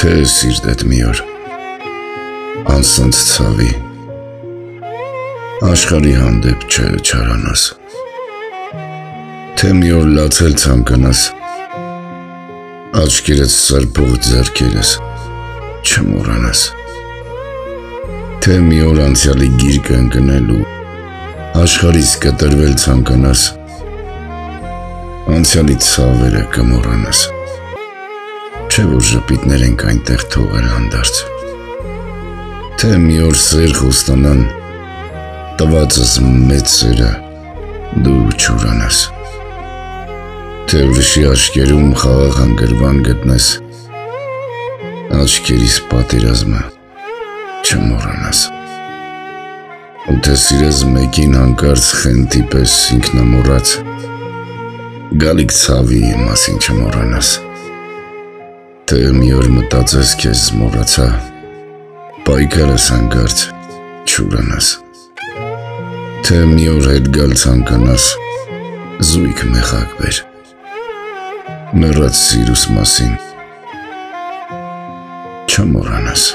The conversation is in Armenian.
Թե սիրտդ մի օր անսանց ցավի աշխարհի հանդեպ չարանաս, թե մի օր լացել ցանկանաս աչքերդ սրբող ձեռքերս չմոռանաս, թե մի օր անցյալի գիրկը ընկնելու աշխարհից կտրվել ցանկանաս անցյալի ցավերը կմոռանաս, չէ որ ժպիտներ ենք այնտեղ թողել հանդարտ, թե մի օր սեր խոստանան տվածս մեծ սերը դու չուրանաս, թե ուրիշի աչքերում խաղաղ հանգրվան գտնես աչքերիս պատերազմը չմոռանաս, ու թե սիրես մեկին հանկարծ խենթի պես ինքնամոռաց գալիք ցավի մասին չմոռանաս, թե մի օր մտածես քեզ մոռացա պայքարս հանկարծ չուրանաս, թե մի օր հետ գալ ցանկանաս զույգ մեխակ բեր մեռած սիրուս մասին չմոռանաս